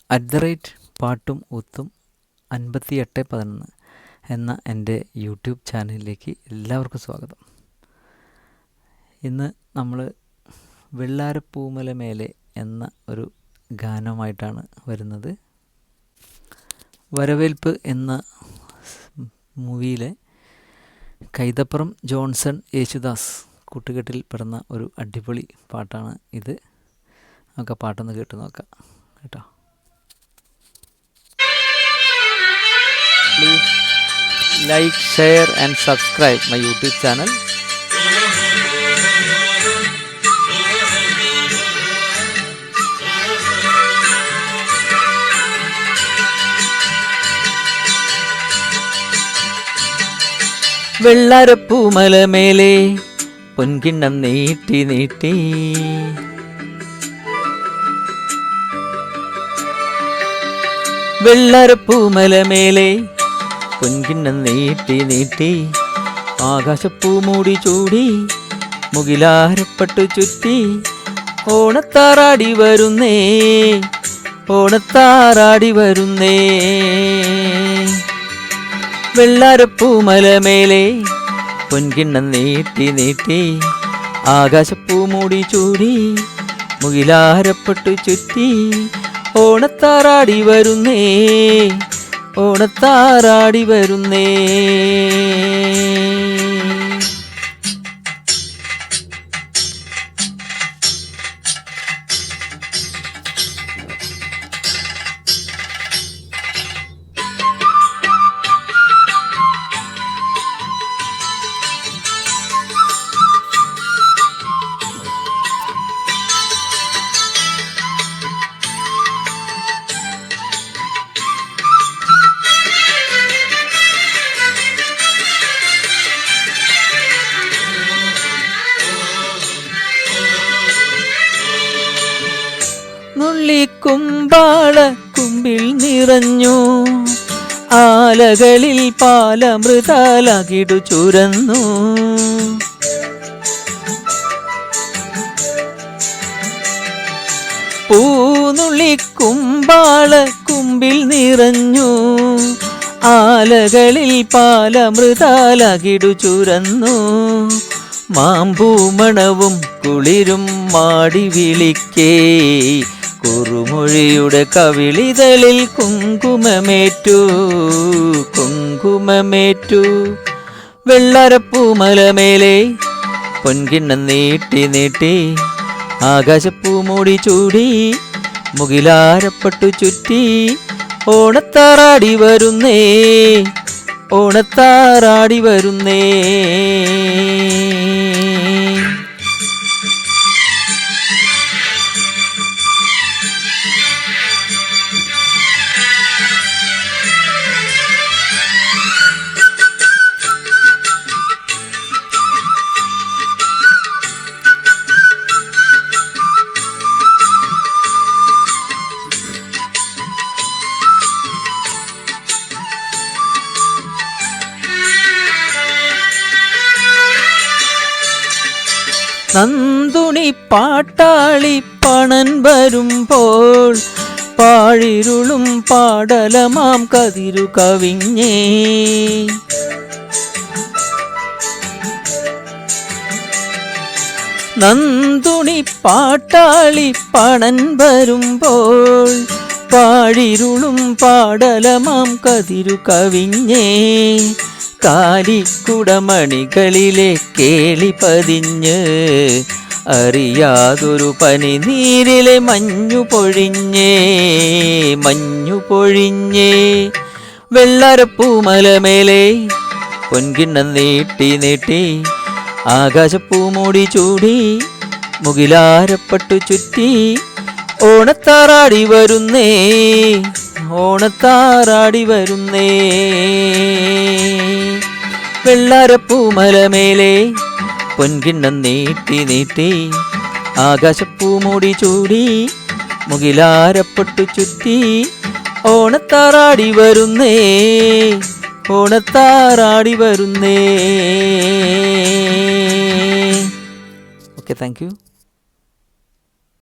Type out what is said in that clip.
പാട്ടും ഊത്തും 5811 എന്ന എൻ്റെ യൂട്യൂബ് ചാനലിലേക്ക് എല്ലാവർക്കും സ്വാഗതം. ഇന്ന് നമ്മൾ വെള്ളാരപ്പൂമല മേലെ എന്ന ഒരു ഗാനമായിട്ടാണ് വരുന്നത്. വരവേൽപ്പ് എന്ന മൂവിയിലെ കൈതപ്പുറം ജോൺസൺ യേശുദാസ് കൂട്ടുകെട്ടിൽ പിറന്ന ഒരു അടിപൊളി പാട്ടാണ് ഇത്. നമുക്ക് പാട്ടൊന്ന് കേട്ട് നോക്കാം കേട്ടോ. Please like, share and subscribe my YouTube channel. വെള്ളാരപ്പൂമല മേലെ പൊൻകിണ്ണം നീട്ടി നീട്ടി വെള്ളാരപ്പൂമല മേലെ പൊൻകിണ്ണം നീട്ടി നീട്ടി ആകാശപ്പൂ മൂടി ചൂടി മുകിലാരപ്പട്ടു ചുറ്റി ഓണത്താറാടി വരുന്നേ ഓണത്താറാടി വരുന്നേ. വെള്ളാരപ്പൂമല മേലെ പൊൻകിണ്ണം നീട്ടി നീട്ടി ആകാശപ്പൂ മൂടി ചൂടി മുകിലാരപ്പട്ടു ചുറ്റി ഓണത്താറാടി വരുന്നേ ഓണത്താറാടി വരുന്നേ. നുള്ളിക്കുമ്പാള കുമ്പിൽ നിറഞ്ഞു ആലകളിൽ പാലമൃതാലകിടു ചുരന്നു. പൂനുള്ളിക്കുമ്പാള കുമ്പിൽ നിറഞ്ഞു ആലകളിൽ പാലമൃതാലകിടു ചുരന്നു. മാമ്പൂമണവും കുളിരും മാടി വിളിക്കേ കുറുമൊഴിയുടെ കവിളിതളിൽ കുങ്കുമമേറ്റു കുങ്കുമമേറ്റു. വെള്ളാരപ്പൂമല മേലെ പൊൻകിണ്ണം നീട്ടി നീട്ടി ആകാശപ്പൂ മൂടി ചൂടി മുകിലാരപ്പട്ടു ചുറ്റി ഓണത്താറാടി വരുന്നേ ഓണത്താറാടി വരുന്നേ. നന്ദുണി പാട്ടാളി പണൻ വരുമ്പോൾ പാഴിരുളും പാടലമാം കതിരു കവിഞ്ഞേ. നന്ദുണി പാട്ടാളി പണൻ വരുമ്പോൾ പാഴിരുളും പാടലമാം കതിരു കവിഞ്ഞേ. കാലിക്കുടമണികളിലെ കേളി പതിഞ്ഞ് അറിയാതൊരു പനിനീരിലെ മഞ്ഞു പൊഴിഞ്ഞേ മഞ്ഞു പൊഴിഞ്ഞേ. വെള്ളാരപ്പൂമല മേലെ പൊൻകിണ്ണം നീട്ടി നീട്ടി ആകാശപ്പൂ മൂടി ചൂടി മുകിലാരപ്പട്ടു ചുറ്റി ഓണത്താറാടി വരുന്നേ ഓണത്താറാടി വരുന്നേ. വെള്ളാരപ്പൂമല മേലെ പൊൻകിണ്ണം നീട്ടി നീട്ടി ആകാശപ്പൂ മൂടി ചൂടി മുകിലാരപ്പട്ടു ചുറ്റി ഓണത്താറാടി വരുന്നേ ഓണത്താറാടി വരുന്നേ. Okay, thank you.